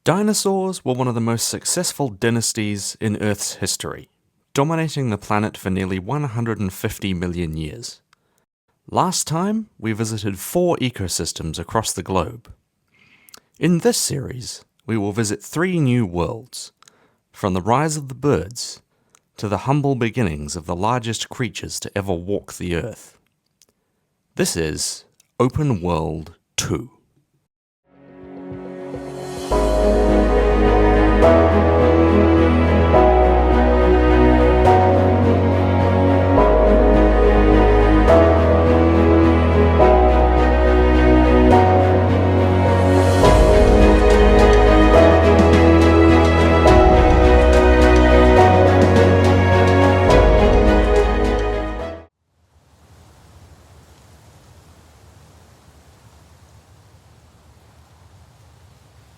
Dinosaurs were one of the most successful dynasties in Earth's history, dominating the planet for nearly 150 million years. Last time, we visited 4 ecosystems across the globe. In this series, we will visit 3 new worlds, from the rise of the birds to the humble beginnings of the largest creatures to ever walk the Earth. This is Open World 2.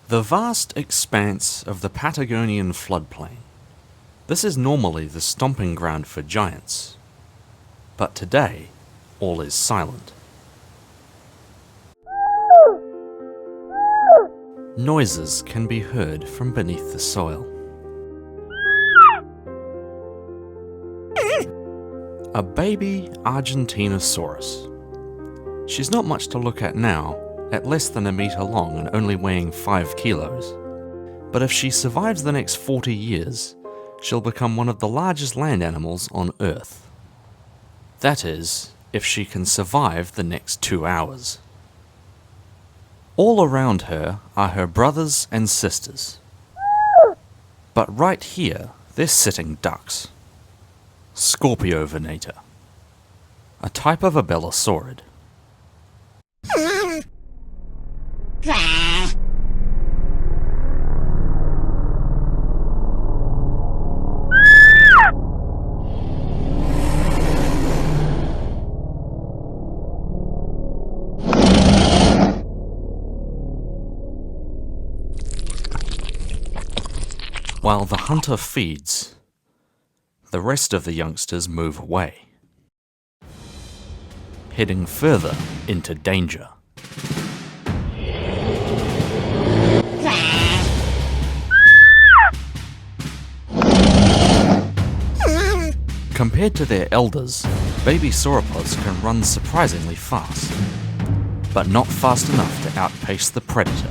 The vast expanse of the Patagonian floodplain. This is normally the stomping ground for giants, but today all is silent. Noises can be heard from beneath the soil. A baby Argentinasaurus. She's not much to look at now, at less than a metre long and only weighing 5 kilos. But if she survives the next 40 years, she'll become one of the largest land animals on Earth. That is, if she can survive the next 2 hours. All around her are her brothers and sisters. But right here, they're sitting ducks. Scorpiovenator, a type of abelosaurid. While the hunter feeds, the rest of the youngsters move away, heading further into danger. Compared to their elders, baby sauropods can run surprisingly fast, but not fast enough to outpace the predator.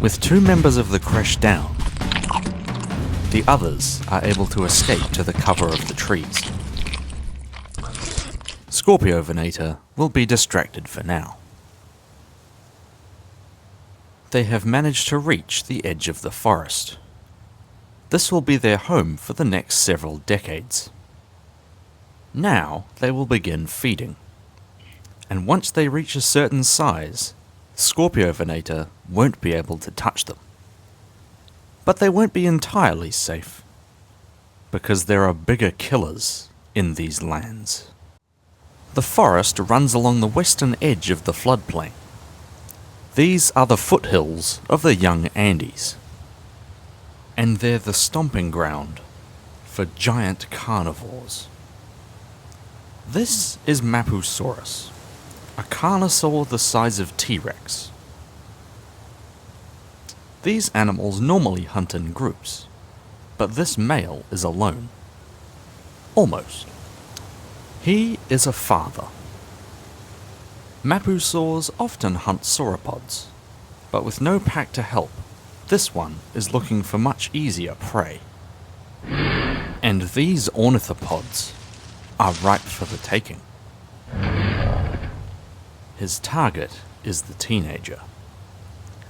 With 2 members of the creche down, the others are able to escape to the cover of the trees. Scorpiovenator will be distracted for now. They have managed to reach the edge of the forest. This will be their home for the next several decades. Now they will begin feeding, and once they reach a certain size, Scorpiovenator won't be able to touch them. But they won't be entirely safe, because there are bigger killers in these lands. The forest runs along the western edge of the floodplain. These are the foothills of the young Andes, and they're the stomping ground for giant carnivores. This is Mapusaurus, a carnosaur the size of T-Rex. These animals normally hunt in groups, but this male is alone. Almost. He is a father. Mapusaurs often hunt sauropods, but with no pack to help, this one is looking for much easier prey. And these ornithopods are ripe for the taking. His target is the teenager.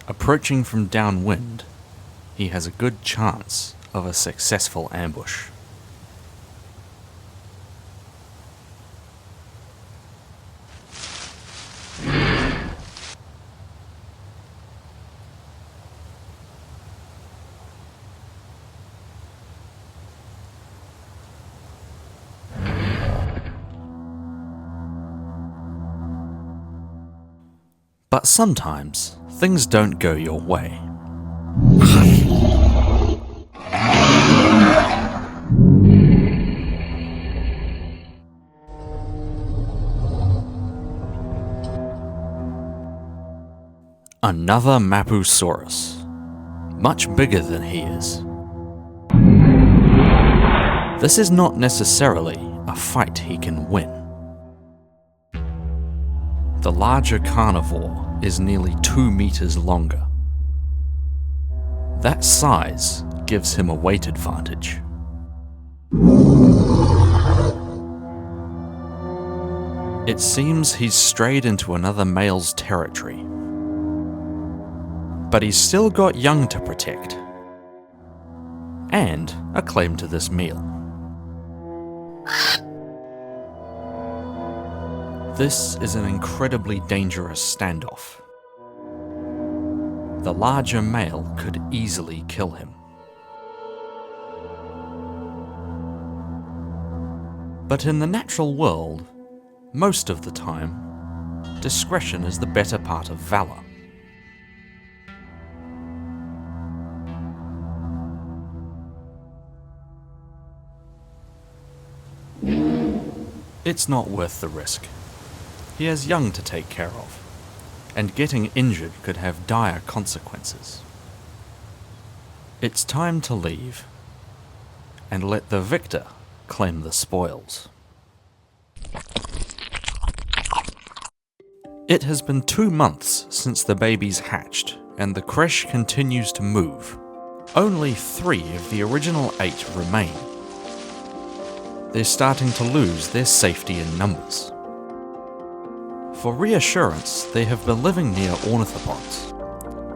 Approaching from downwind, he has a good chance of a successful ambush. But sometimes, things don't go your way. Another Mapusaurus, much bigger than he is. This is not necessarily a fight he can win. The larger carnivore is nearly 2 meters longer. That size gives him a weight advantage. It seems he's strayed into another male's territory. But he's still got young to protect, and a claim to this meal. This is an incredibly dangerous standoff. The larger male could easily kill him. But in the natural world, most of the time, discretion is the better part of valor. It's not worth the risk. He has young to take care of, and getting injured could have dire consequences. It's time to leave, and let the victor claim the spoils. It has been 2 months since the babies hatched, and the creche continues to move. Only 3 of the original 8 remain. They're starting to lose their safety in numbers. For reassurance, they have been living near ornithopods,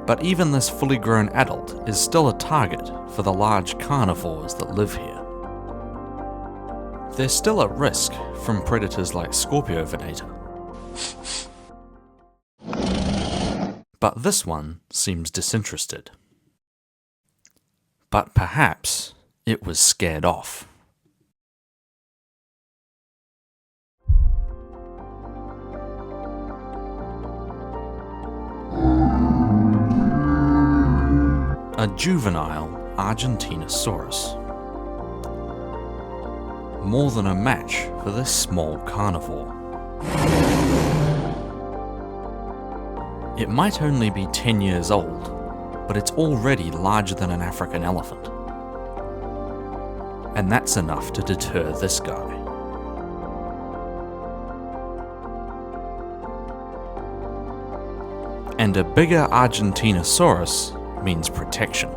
but even this fully grown adult is still a target for the large carnivores that live here. They're still at risk from predators like Scorpiovenator. But this one seems disinterested. But perhaps it was scared off. A juvenile Argentinasaurus. More than a match for this small carnivore. It might only be 10 years old, but it's already larger than an African elephant. And that's enough to deter this guy. And a bigger Argentinasaurus means protection.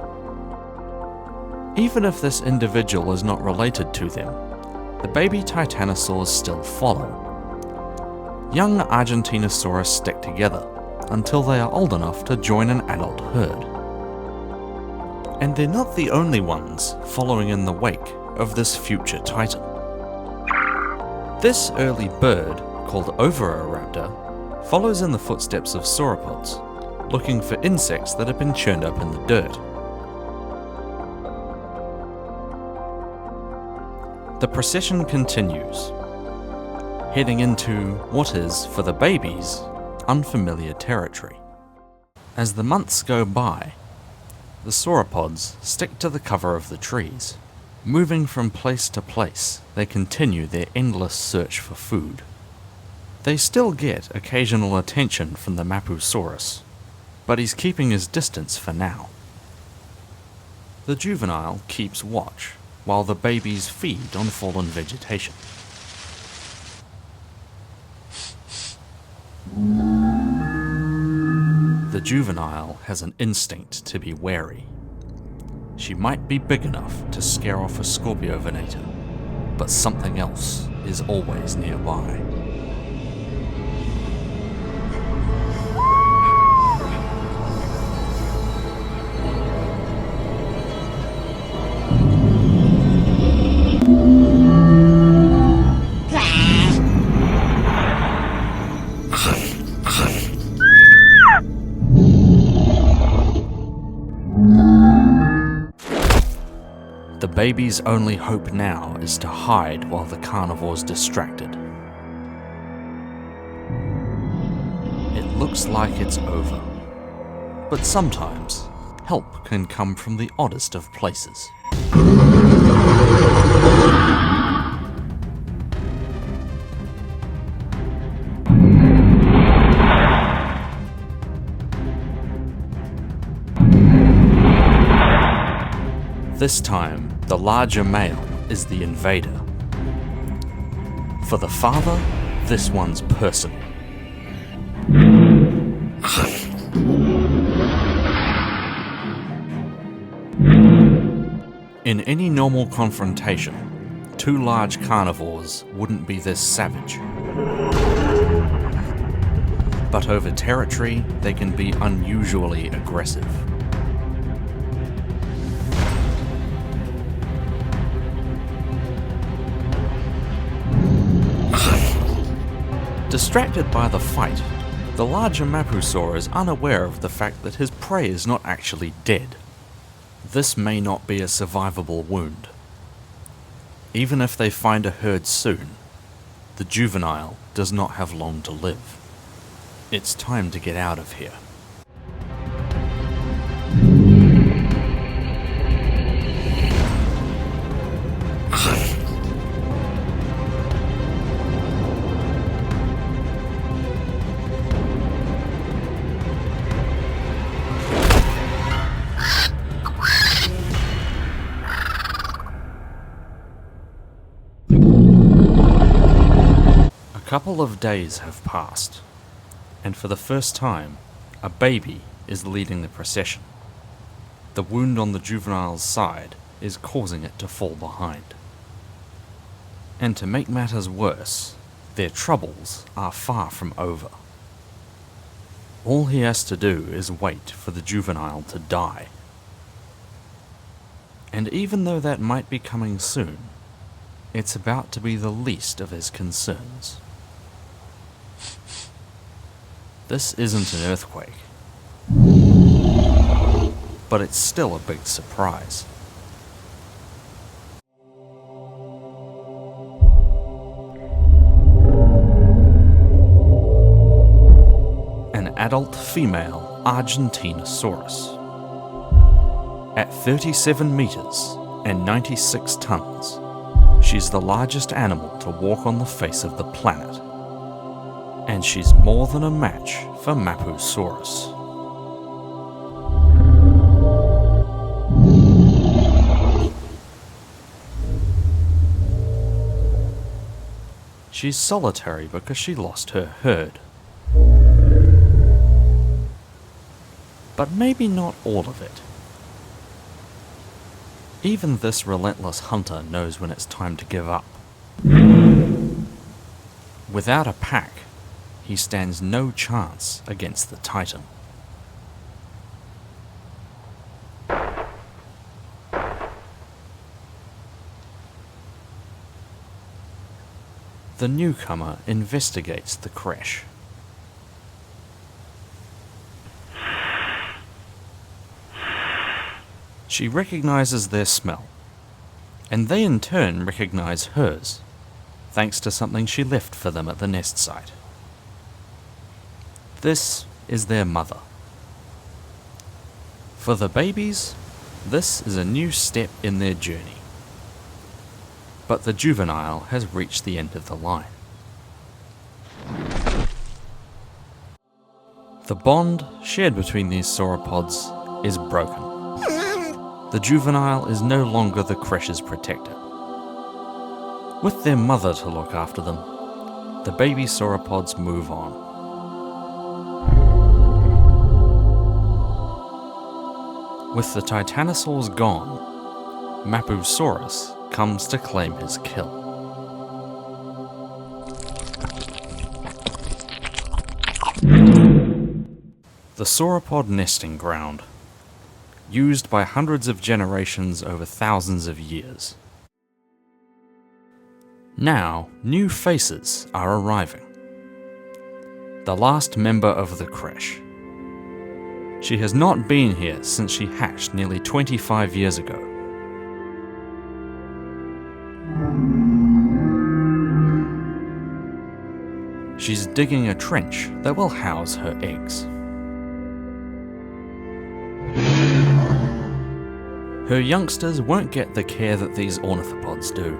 Even if this individual is not related to them, the baby titanosaurs still follow. Young Argentinasaurus stick together until they are old enough to join an adult herd. And they're not the only ones following in the wake of this future titan. This early bird, called Oviraptor, follows in the footsteps of sauropods, looking for insects that have been churned up in the dirt. The procession continues, heading into what is, for the babies, unfamiliar territory. As the months go by, the sauropods stick to the cover of the trees. Moving from place to place, they continue their endless search for food. They still get occasional attention from the Mapusaurus, but he's keeping his distance for now. The juvenile keeps watch, while the babies feed on fallen vegetation. The juvenile has an instinct to be wary. She might be big enough to scare off a Scorpiovenator, but something else is always nearby. The baby's only hope now is to hide while the carnivore's distracted. It looks like it's over, but sometimes help can come from the oddest of places. This time, the larger male is the invader. For the father, this one's personal. In any normal confrontation, two large carnivores wouldn't be this savage. But over territory, they can be unusually aggressive. Distracted by the fight, the larger Mapusaur is unaware of the fact that his prey is not actually dead. This may not be a survivable wound. Even if they find a herd soon, the juvenile does not have long to live. It's time to get out of here. A couple of days have passed, and for the first time, a baby is leading the procession. The wound on the juvenile's side is causing it to fall behind. And to make matters worse, their troubles are far from over. All he has to do is wait for the juvenile to die. And even though that might be coming soon, it's about to be the least of his concerns. This isn't an earthquake, but it's still a big surprise. An adult female Argentinasaurus. At 37 meters and 96 tons, she's the largest animal to walk on the face of the planet. And she's more than a match for Mapusaurus. She's solitary because she lost her herd. But maybe not all of it. Even this relentless hunter knows when it's time to give up. Without a pack, he stands no chance against the Titan. The newcomer investigates the creche. She recognizes their smell, and they in turn recognize hers, thanks to something she left for them at the nest site. This is their mother. For the babies, this is a new step in their journey. But the juvenile has reached the end of the line. The bond shared between these sauropods is broken. The juvenile is no longer the creche's protector. With their mother to look after them, the baby sauropods move on. With the titanosaurs gone, Mapusaurus comes to claim his kill. The sauropod nesting ground, used by hundreds of generations over thousands of years. Now, new faces are arriving. The last member of the creche. She has not been here since she hatched nearly 25 years ago. She's digging a trench that will house her eggs. Her youngsters won't get the care that these ornithopods do,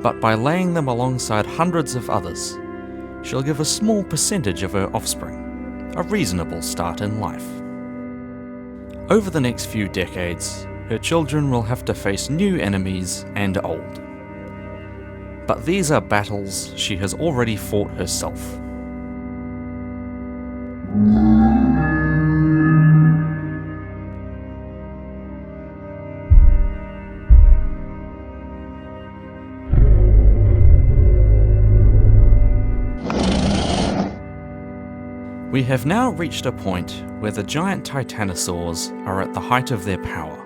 but by laying them alongside hundreds of others, she'll give a small percentage of her offspring a reasonable start in life. Over the next few decades, her children will have to face new enemies and old. But these are battles she has already fought herself. We have now reached a point where the giant titanosaurs are at the height of their power.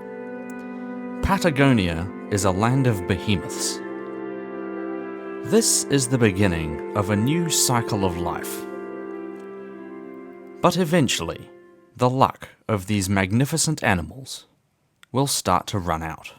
Patagonia is a land of behemoths. This is the beginning of a new cycle of life. But eventually, the luck of these magnificent animals will start to run out.